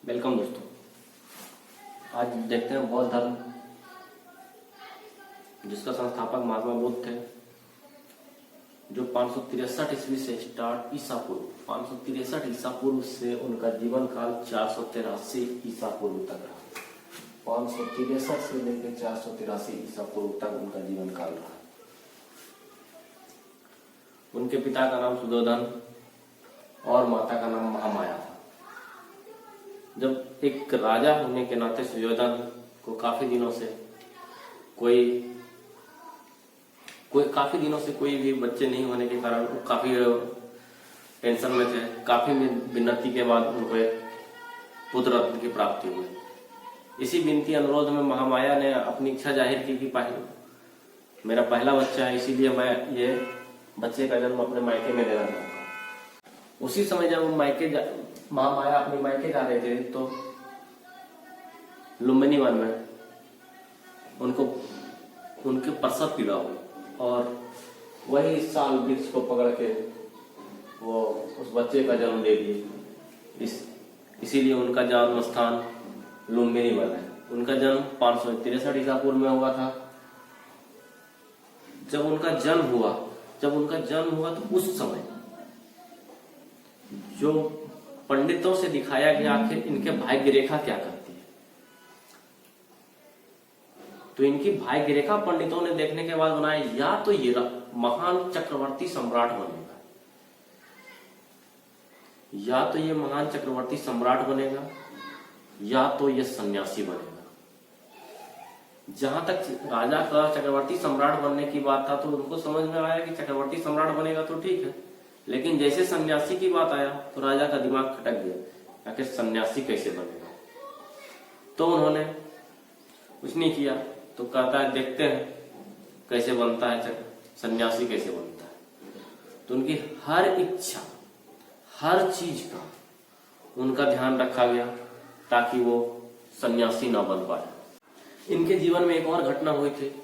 Welcome दोस्तों। आज देखते हैं बौद्ध धर्म जिसका संस्थापक महात्मा बुद्ध थे, जो 563 ईस्वी से स्टार्ट ईसा पूर्व 563 ईसा पूर्व से उनका जीवन काल 483 ईसा पूर्व तक रहा। 563 से लेकर 483 ईसा पूर्व तक उनका जीवन काल रहा। उनके पिता का नाम सुधोधन और माता का नाम महामाया था। जब एक राजा होने के नाते सुयोधन को काफी दिनों से कोई भी बच्चे नहीं होने के कारण वो काफी टेंशन में थे। काफी विनती के बाद उनको एक पुत्र रत्न की प्राप्ति हुई। इसी विनती अनुरोध में महामाया ने अपनी इच्छा जाहिर की कि मेरा पहला बच्चा है, इसीलिए मैं ये बच्चे का जन्म अपने मायके में देना चाहता हूँ। उसी समय जब महामाया अपने मायके जा रहे थे तो लुम्बिनी वन में उनके प्रसव पीड़ा हुई और वही साल वृक्ष को पकड़ के वो उस बच्चे का जन्म दे दिए। इसीलिए उनका जन्म स्थान लुम्बिनी वन है। उनका जन्म 563 ईसा पूर्व में हुआ था। जब उनका जन्म हुआ तो उस समय जो पंडितों से दिखाया गया आखिर इनके भाग्य रेखा क्या करती है, तो इनकी भाग्य रेखा पंडितों ने देखने के बाद बनाया, या तो ये महान चक्रवर्ती सम्राट बनेगा, या तो ये सन्यासी बनेगा। जहां तक राजा का चक्रवर्ती सम्राट बनने की बात था तो उनको समझ में आया कि चक्रवर्ती सम्राट बनेगा तो ठीक है, लेकिन जैसे सन्यासी की बात आया तो राजा का दिमाग खटक गया, आखिर सन्यासी कैसे बनेगा। तो उन्होंने कुछ नहीं किया, तो कहता है देखते हैं कैसे बनता है सन्यासी, कैसे बनता है। तो उनकी हर इच्छा, हर चीज का उनका ध्यान रखा गया ताकि वो सन्यासी ना बन पाए। इनके जीवन में एक और घटना हुई थी।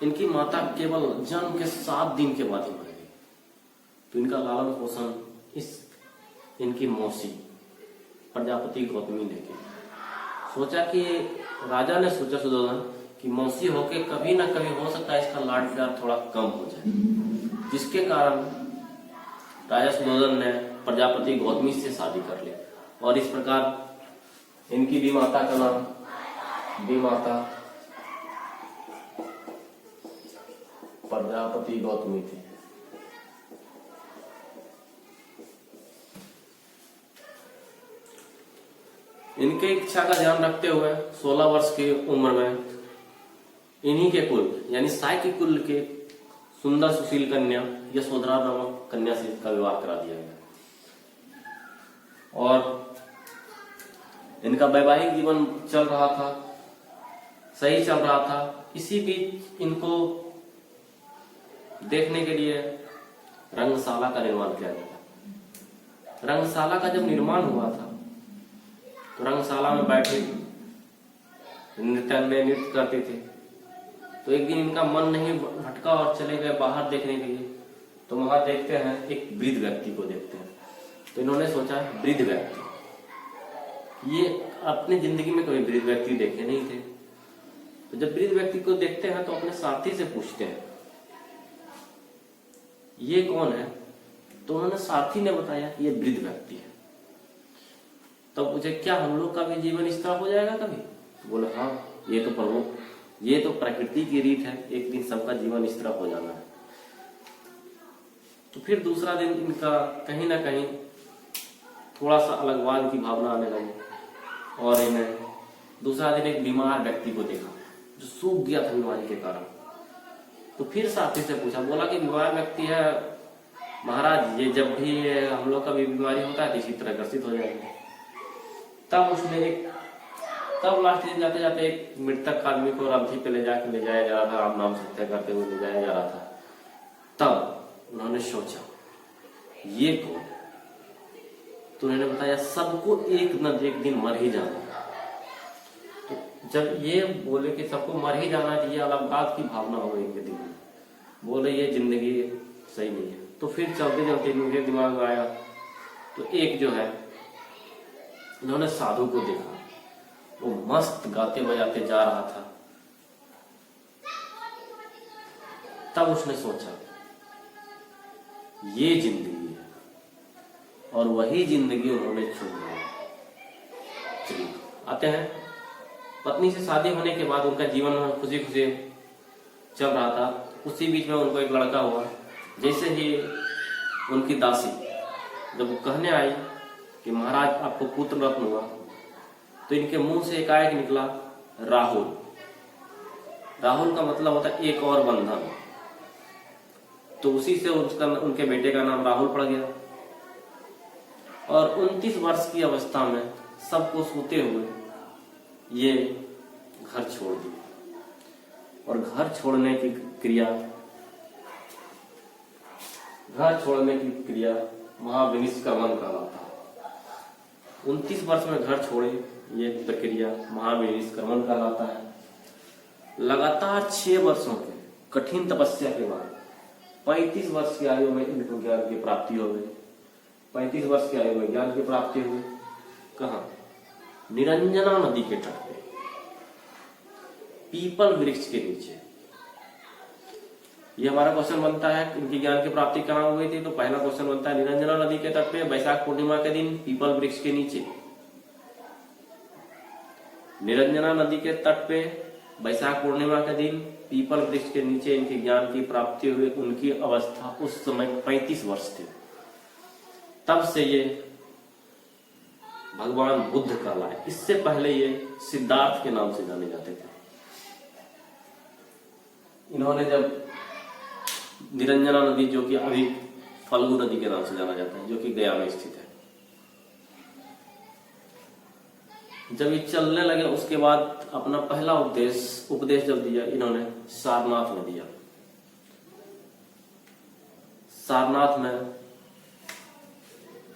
इनकी माता केवल जन्म के 7 दिन के बाद ही मर गई। तो इनका लालन पोषण इनकी मौसी प्रजापति गौतमी ने किया। राजा ने सोचा सुधोधन कि मौसी होके कभी ना कभी हो सकता है इसका लाड प्यार थोड़ा कम हो जाए, जिसके कारण राजा सुधोधन ने प्रजापति गौतमी से शादी कर ली और इस प्रकार इनकी विमाता का नाम प्रजापति गौतमी थी। इनके इच्छा का ध्यान रखते हुए 16 वर्ष की उम्र में इन्हीं के कुल यानी साई के कुल के सुंदर सुशील कन्या यशोधरा नामक कन्या से इसका विवाह करा दिया गया और इनका वैवाहिक जीवन सही चल रहा था। इसी बीच इनको देखने के लिए रंगशाला का निर्माण किया गया। रंगशाला का जब निर्माण हुआ था तो रंगशाला में बैठे नृत्य करते थे। तो एक दिन इनका मन नहीं भटका और चले गए बाहर देखने के लिए। तो वहां देखते हैं एक वृद्ध व्यक्ति को देखते हैं। तो इन्होंने सोचा वृद्ध व्यक्ति, ये अपनी जिंदगी में कभी वृद्ध व्यक्ति देखे नहीं थे। तो जब वृद्ध व्यक्ति को देखते हैं तो अपने साथी से पूछते हैं ये कौन है। तो उन्होंने साथी ने बताया ये वृद्ध व्यक्ति है। तो पूछे क्या हम लोग का भी जीवन इस तरह हो जाएगा कभी। तो बोले हाँ, ये तो प्रभु, ये तो प्रकृति की रीत है, एक दिन सबका जीवन इस तरह हो जाना है। तो फिर दूसरा दिन इनका कहीं ना कहीं थोड़ा सा अलगवाद की भावना आने लगी और इन्हें दूसरा दिन एक बीमार व्यक्ति को देखा जो सूख गया था बीमारी के कारण। तो फिर साथी से पूछा, बोला कि बीमार व्यक्ति है महाराज, ये जब भी हम लोग का भी बीमारी होता है तो इसी तरह ग्रसित हो जाएंगे। तब लास्ट दिन जाते जाते एक मृतक आदमी को रथी पे ले जाया जा रहा था, राम नाम सत्य करते हुए ले जाया जा रहा था। तब उन्होंने सोचा ये कौन। तो उन्होंने बताया सबको एक न एक दिन मर ही जाना। तो जब ये बोले कि सबको मर ही जाना है, ये अलगाव की भावना हो गई इनके दिल में। बोले ये जिंदगी सही नहीं है। तो फिर चलते चलते इनके दिमाग में आया तो एक जो है इन्होंने साधु को देखा, वो मस्त गाते बजाते जा रहा था। तब उसने सोचा ये जिंदगी है, और वही जिंदगी उन्होंने चुन लिया। चलिए आते हैं, पत्नी से शादी होने के बाद उनका जीवन खुशी खुशी चल रहा था। उसी बीच में उनको एक लड़का हुआ। जैसे ही उनकी दासी जब वो कहने आई कि महाराज आपको पुत्र रत्न हुआ, तो इनके मुंह से एकाएक निकला राहुल। राहुल का मतलब होता है एक और बंधन। तो उसी से उनके बेटे का नाम राहुल पड़ गया। और 29 वर्ष की अवस्था में सबको सोते हुए ये घर छोड़ दिया। और घर छोड़ने की क्रिया महाविनिष्क्रमण कहलाता है। 29 वर्ष में घर छोड़े, ये प्रक्रिया महाविनिष्क्रमण कहलाता है। लगातार 6 वर्षों के कठिन तपस्या के बाद 35 वर्ष की आयु में इनको ज्ञान की प्राप्ति हो गई। 35 वर्ष की आयु में ज्ञान की प्राप्ति हुई। कहा? निरंजना नदी के तट पे, पीपल वृक्ष के नीचे। ये हमारा क्वेश्चन बनता है, इनकी ज्ञान की प्राप्ति कहाँ हुई थी? तो पहला क्वेश्चन बनता है निरंजना नदी के तट पे, वैशाख पूर्णिमा के दिन, पीपल वृक्ष के नीचे। निरंजना नदी के तट पे वैशाख पूर्णिमा के दिन पीपल वृक्ष के नीचे इनकी ज्ञान की प्राप्ति हुई। उनकी अवस्था उस समय 35 वर्ष थी। तब से ये भगवान बुद्ध कहलाए। इससे पहले ये सिद्धार्थ के नाम से जाने जाते थे। इन्होंने जब निरंजना नदी, जो कि अभी फल्गु नदी के नाम से जाना जाता है, जो कि गया में स्थित है, जब ये चलने लगे, उसके बाद अपना पहला उपदेश जब दिया इन्होंने सारनाथ में दिया।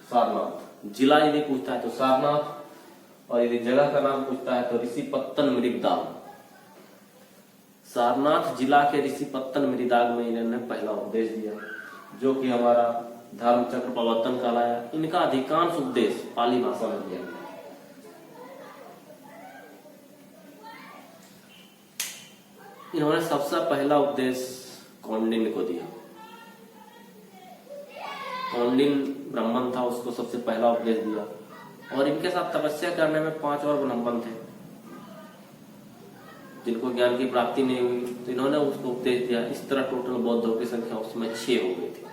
सारनाथ जिला यदि पूछता है तो सारनाथ, और यदि जगह का नाम पूछता है तो ऋषिपत्तन मृगदाग। सारनाथ जिला के ऋषिपत्तन मृगदाग में इन्होंने पहला उपदेश दिया, जो कि हमारा धर्म चक्र प्रवर्तन कहलाया। इनका अधिकांश उपदेश पाली भाषा में दिया गया। इन्होंने सबसे पहला उपदेश कौंडिन्य को दिया। कौंडिन्य ब्राह्मण था, उसको सबसे पहला उपदेश दिया। और इनके साथ तपस्या करने में 5 और ब्राह्मण थे जिनको ज्ञान की प्राप्ति नहीं हुई, तो इन्होंने उसको उपदेश दिया। इस तरह टोटल बौद्धों की संख्या उसमें 6 हो गई थी।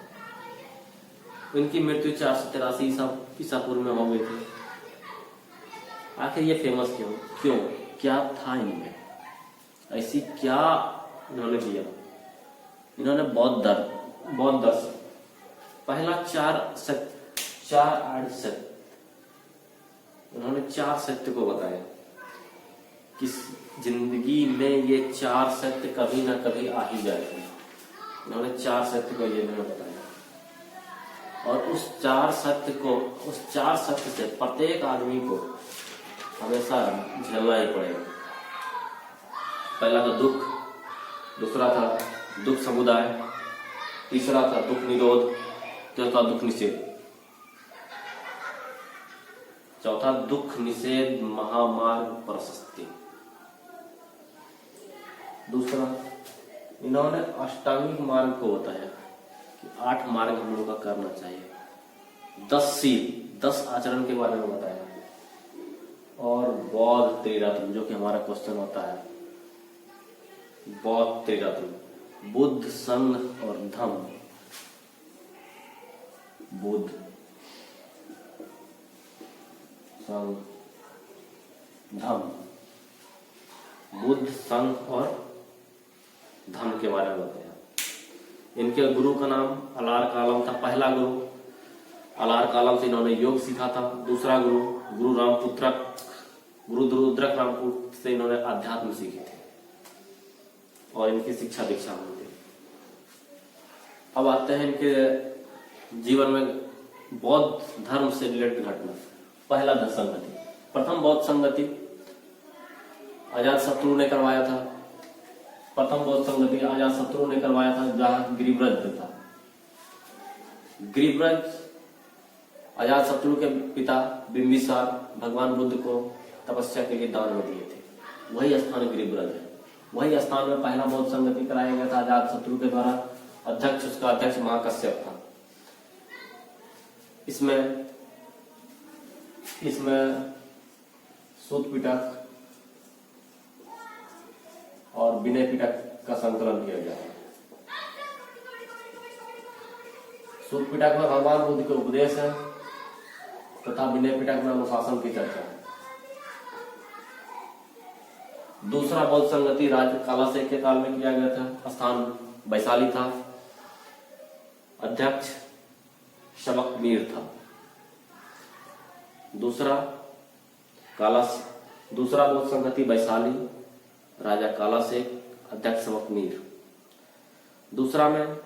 इनकी मृत्यु 483 ईसा पूर्व में हो गई थी। आखिर ये फेमस क्यों? क्या था इनमें? ऐसी क्या इन्होंने किया? इन्होंने बौद्ध दर्शन, पहला 4 आर्य सत्य, उन्होंने 4 सत्य को बताया कि जिंदगी में ये 4 सत्य कभी ना कभी आ ही जाएगी। उन्होंने 4 सत्य को ये नहीं बताया। और उस 4 सत्य से प्रत्येक आदमी को हमेशा झेलना ही पड़ेगा। पहला था दुख, दूसरा था दुख समुदाय, तीसरा था दुख निरोध, चौथा दुख निषेध। चौथा दुख निषेध महामार्ग प्रशस्ति। दूसरा इन्होंने अष्टांगिक मार्ग को बताया कि 8 मार्ग हम लोग का करना चाहिए। 10 सील, 10 आचरण के बारे में बताया। और बौद्ध त्रिरत्न, जो कि हमारा क्वेश्चन होता है, बौद्ध त्रिरत्न, बुद्ध, संघ और धम्म। बुद्ध, संघ, धम्म। बुद्ध, संघ और धम्म के बारे में बताया। इनके गुरु का नाम अलार कालम था। पहला गुरु अलार कालम से इन्होंने योग सीखा था। दूसरा गुरु रुद्रक रामपुर से इन्होंने अध्यात्म सीखे थे और इनकी शिक्षा दीक्षा हुई थी। अब आते हैं इनके जीवन में बौद्ध धर्म से रिलेटेड घटना। पहला संगति, प्रथम बौद्ध संगति अजातशत्रु ने करवाया था। प्रथम बौद्ध संगति अजातशत्रु ने करवाया था, जहां गिरिव्रज था। गिरिव्रज अजातशत्रु के पिता बिंबिसार भगवान बुद्ध को तपस्या के लिए दान में दिए थे। वही स्थान गिरिब्रज है। वही स्थान में पहला बौद्ध संगति कराया गया था अजातशत्रु के द्वारा। अध्यक्ष उसका अध्यक्ष महाकश्यप था। इसमें सूत पिटक और विनय पिटक का संकलन किया गया है। सूत पिटक में भगवान बुद्ध के उपदेश है तथा विनय पिटक में अनुशासन की चर्चा है। दूसरा बौद्ध संगति राजा कालासेन के काल में किया गया था। स्थान वैशाली था। अध्यक्ष शबकमीर था। दूसरा बौद्ध संगति वैशाली, राजा कालासेन, अध्यक्ष शबकमीर। दूसरा में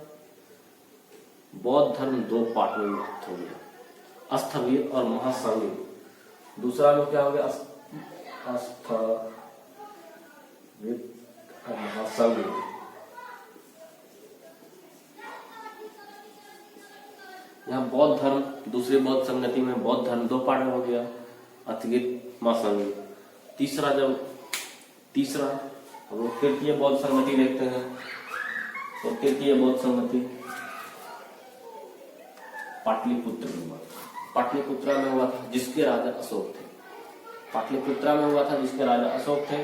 बौद्ध धर्म दो पार्ट में विभक्त हो गया, स्थविर और महासंघी। दूसरा में क्या हो गया? स्थविर और महासंघी। यहाँ बौद्ध धर्म, दूसरी बौद्ध संगति में बौद्ध धर्म दो पार्ट में हो गया, अस्थगित, महासंघी। तीसरा हम लोग तृतीय बौद्ध संगति देखते हैं। तो तृतीय बौद्ध संगति पाटलिपुत्र में हुआ था। पाटलिपुत्रा में हुआ था जिसके राजा अशोक थे। पाटलिपुत्रा में हुआ था जिसके राजा अशोक थे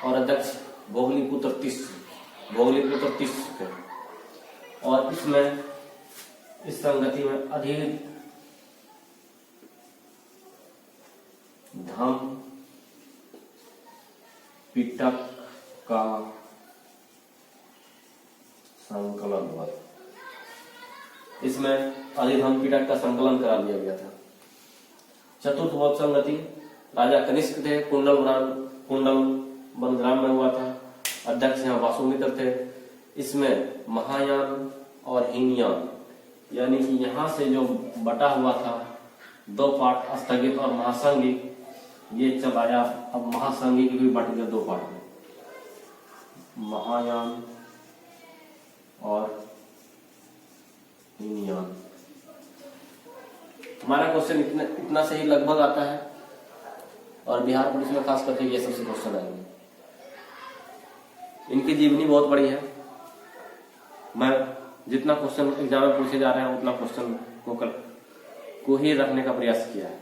और अध्यक्ष भोगलीपुत्र तीस थे। और इस संगति में अधीर धम पिटक का संकलन हुआ। इसमें अधिधम पिटक का संकलन करा दिया गया था। चतुर्थ बौद्ध संगति राजा कनिष्क थे। कुंडल बनग्राम में हुआ था। अध्यक्ष यहाँ वासुमित्र थे। इसमें महायान और हीनयान यानी कि यहाँ से जो बटा हुआ था दो पार्ट, स्थगित और महासंघिक, ये चल आया। अब महासंघिक भी बट गया दो पार्ट में, महायान और हीनयान। हमारा क्वेश्चन इतना से ही लगभग आता है और बिहार पुलिस में खास करके ये सबसे क्वेश्चन आएंगे। इनकी जीवनी बहुत बड़ी है। मैं जितना क्वेश्चन एग्जाम में पूछे जा रहे हैं उतना क्वेश्चन को ही रखने का प्रयास किया है।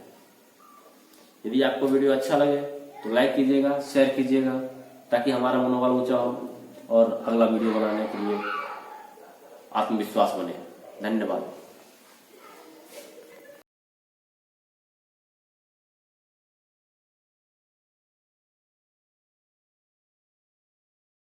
यदि आपको वीडियो अच्छा लगे तो लाइक कीजिएगा, शेयर कीजिएगा ताकि हमारा मनोबल ऊंचा हो और अगला वीडियो बनाने के लिए आत्मविश्वास बने। धन्यवाद।